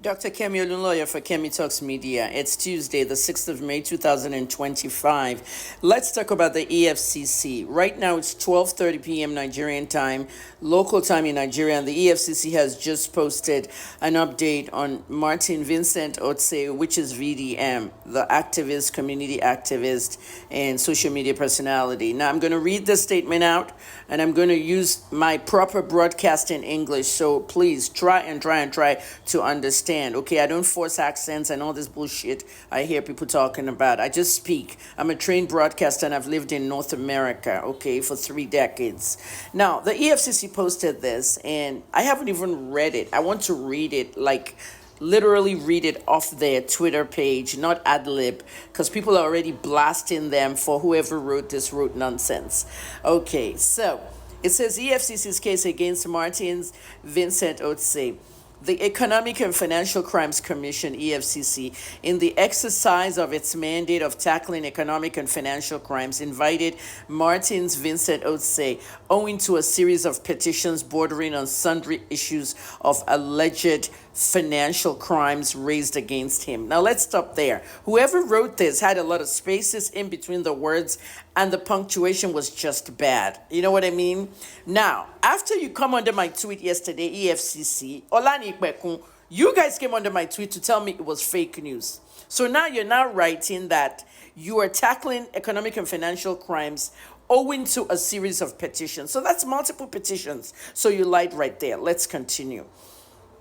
Dr. Kemi, lawyer for Kemi Talks Media. It's Tuesday, the 6th of May, 2025. Let's talk about the EFCC. Right now, it's 12:30 p.m. Nigerian time, local time in Nigeria, and the EFCC has just posted an update on Martin Vincent Otse, which is VDM, the activist, community activist, and social media personality. Now, I'm going to read the statement out, and I'm going to use my proper broadcast in English, so please try to understand. Okay, I don't force accents and all this bullshit I hear people talking about. I just speak. I'm a trained broadcaster and I've lived in North America, okay, for 3 decades. Now, the EFCC posted this and I haven't even read it. I want to read it, like literally read it off their Twitter page, not ad lib, because people are already blasting them for whoever wrote this wrote nonsense. Okay, so it says EFCC's case against Martins Vincent Otse. The Economic and Financial Crimes Commission, EFCC, in the exercise of its mandate of tackling economic and financial crimes, invited Martins Vincent Otse, owing to a series of petitions bordering on sundry issues of alleged financial crimes raised against him. Now let's stop there. Whoever wrote this had a lot of spaces in between the words and the punctuation was just bad. You know what I mean? Now, after you come under my tweet yesterday, EFCC, Olani Ikpekun, you guys came under my tweet to tell me it was fake news. So now you're now writing that you are tackling economic and financial crimes owing to a series of petitions. So that's multiple petitions. So you lied right there. Let's continue.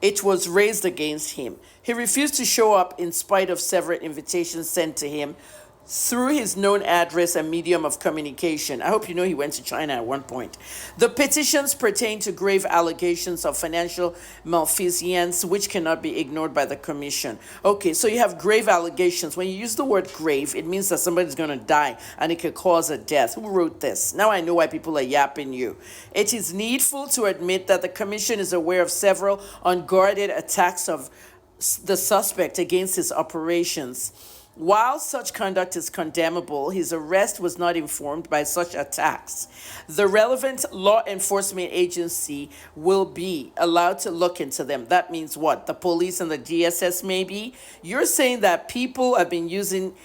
It was raised against him. He refused to show up in spite of several invitations sent to him through his known address and medium of communication. I hope you know he went to China at one point. The petitions pertain to grave allegations of financial malfeasance, which cannot be ignored by the commission. Okay, so you have grave allegations. When you use the word grave, it means that somebody's going to die and it could cause a death. Who wrote this? Now I know why people are yapping you. It is needful to admit that the commission is aware of several unguarded attacks of the suspect against his operations. While such conduct is condemnable, his arrest was not informed by such attacks. The relevant law enforcement agency will be allowed to look into them. That means what? The police and the DSS maybe? You're saying that people have been using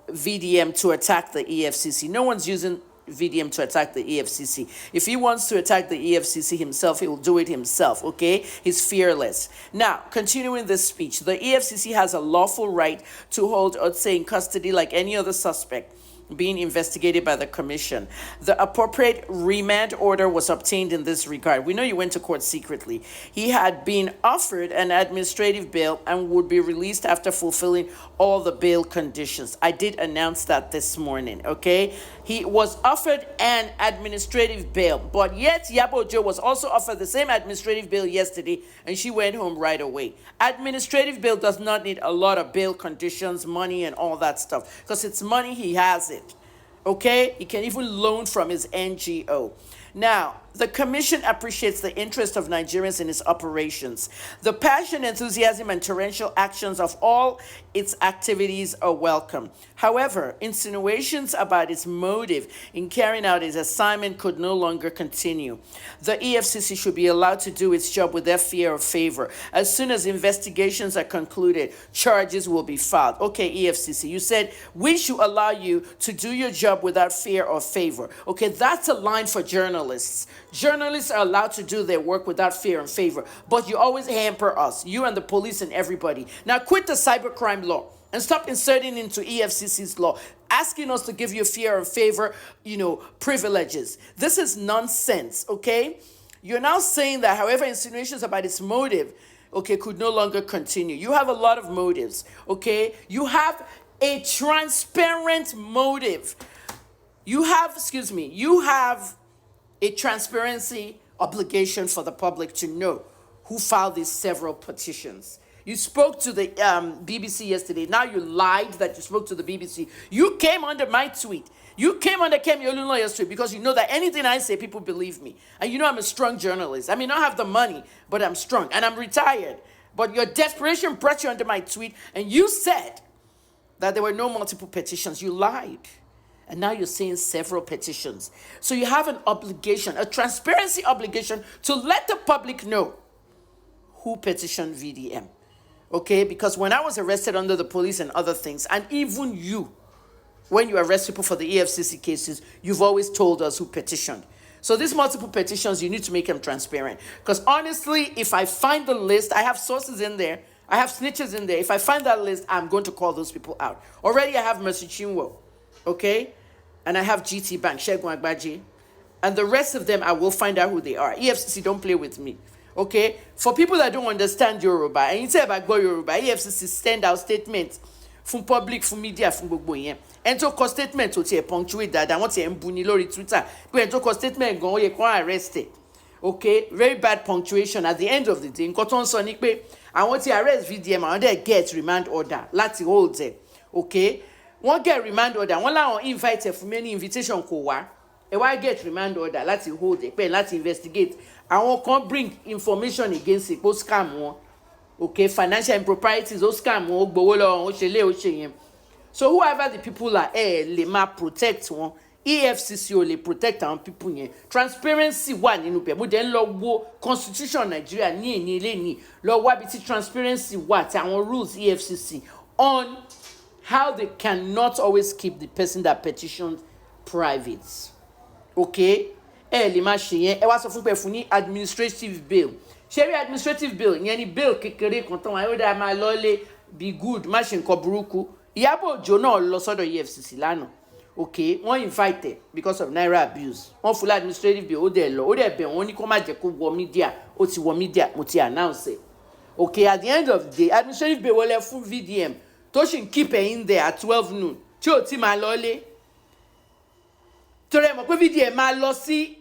VDM to attack the EFCC. No one's using VDM to attack the EFCC. If he wants to attack the EFCC himself, he will do it himself, okay? He's fearless. Now, continuing this speech, the EFCC has a lawful right to hold Otse in custody like any other suspect being investigated by the commission. The appropriate remand order was obtained in this regard. We know you went to court secretly. He had been offered an administrative bail and would be released after fulfilling all the bail conditions. I did announce that this morning, okay? He was offered an administrative bail, but yet Yabo Jo was also offered the same administrative bail yesterday, and she went home right away. Administrative bail does not need a lot of bail conditions, money, and all that stuff, because it's money, he has it. Okay, he can even loan from his NGO. Now, the commission appreciates the interest of Nigerians in its operations. The passion, enthusiasm, and torrential actions of all its activities are welcome. However, insinuations about its motive in carrying out its assignment could no longer continue. The EFCC should be allowed to do its job with their fear or favor. As soon as investigations are concluded, charges will be filed. Okay, EFCC, you said we should allow you to do your job without fear or favor. Okay, that's a line for journalists. Journalists are allowed to do their work without fear and favor, but you always hamper us, you and the police and everybody. Now quit the cybercrime law and stop inserting into EFCC's law, asking us to give you fear and favor, privileges. This is nonsense, okay? You're now saying that, however, insinuations about its motive, okay, could no longer continue. You have a lot of motives, okay? You have a transparent motive. You have a transparency obligation for the public to know who filed these several petitions. You spoke to the BBC yesterday. Now you lied that you spoke to the BBC. You came under my tweet. You came under Kemi Olunloyo's tweet because you know that anything I say, people believe me. And you know I'm a strong journalist. I may not have the money, but I'm strong. And I'm retired. But your desperation brought you under my tweet. And you said that there were no multiple petitions. You lied. And now you're saying several petitions. So you have an obligation, a transparency obligation to let the public know who petitioned VDM. Okay, because when I was arrested under the police and other things, and even you, when you arrest people for the EFCC cases, you've always told us who petitioned. So these multiple petitions, you need to make them transparent. Because honestly, if I find the list, I have sources in there, I have snitches in there. If I find that list, I'm going to call those people out. Already I have Mercy Chinwo, okay? And I have GT Bank, Shegun Agbaje. And the rest of them, I will find out who they are. EFCC, don't play with me. Okay? For people that don't understand Yoruba, and you say about Yoruba, EFCC send out statements from public, from media, from gbogbo yẹn. And tó kọ statement tó tiẹ̀ punctuate dáadáa, wọ́n tiẹ̀ ń bu ni lórí Twitter. Pé ẹni tó kọ statement gan, ó yẹ kó arrest ẹ̀. Okay? Very bad punctuation. At the end of the day, nǹkan tó ń sọ ni pé àwọn tí arrest VDM, àwọn dẹ̀ get remand order láti hold ẹ̀. Okay? Wọ́n get remand order, wọ́n láwọn invite ẹ̀ fún many invitation kò wá. Ẹ wá get remand order láti hold ẹ̀ pé láti investigate. Àwọn kan bring information against it, ó scam wọn. Okay, financial improprieties, ó scam wọn, ó gbowó lọ́wọ́ wọn, ó ṣe lé, ó ṣe yẹn. So whoever the people are, lè máa protect wọn. EFCC ò lè protect àwọn people yẹn. Transparency wà nínú bẹ̀. Mo dẹ̀ ń lọ wo constitution Nigeria ní èní ilé ní. Lọ wá bí tí transparency wà tí àwọn rules EFCC on how they cannot always keep the person that petitioned private. Okay? Lè máa ṣe yẹn. Ẹ wá sọ fún pé fún ní administrative bail. Ṣé rí administrative bail yẹn ni bail kékeré kan tán wọn ó dáa máa lọ́lé be good má ṣe nǹkan burúkú. Ìyábọ̀ Òjó náà lọ sọ́dọ̀ EFCC lánàá. Okay, wọ́n invite because of naira abuse. Wọ́n fún administrative bail ó dẹ̀ lọ. Ó dẹ̀ bẹ̀ wọ́n ní kó má jẹ́ kó wọ media. Ó ti wọ media, mo ti announce ẹ̀. Okay, at the end of the day, administrative bail wọlé fún VDM tó ṣì ń keep ẹ̀ in there at 12 noon tí ò tí máa lọ́lé. Torí ẹ mọ̀ pé VDM máa lọ sí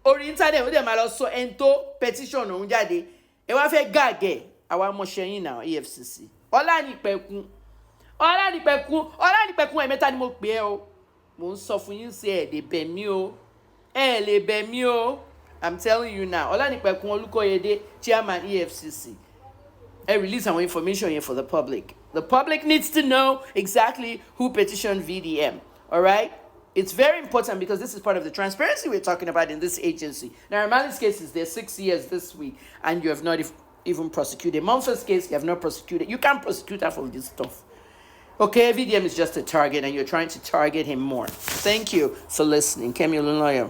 orí internet, ó dẹ̀ máa lọ sọ ẹni tó petition òun jáde. Ẹ wá fẹ́ gàgẹ̀ àwa ọmọọṣẹ́ yín náà EFCC. Ọlánìpẹ̀kun ẹ̀mẹ́ta ni mo pè ẹ́ o. Mo ń sọ fún yín sí ẹ̀ lè bẹ̀ mí o. Ẹ lè bẹ̀ mí o. I'm telling you now. Ọlánìpẹ̀kun Olúkóyèdé, chairman EFCC. Release our information here for the public. The public needs to know exactly who petitioned VDM. All right? It's very important because this is part of the transparency we're talking about in this agency. Now, Mali's case is there 6 years this week, and you have not even prosecuted. Mumford's case, you have not prosecuted. You can't prosecute her for this stuff. Okay, VDM is just a target, and you're trying to target him more. Thank you for listening. Kemi Olunloyo.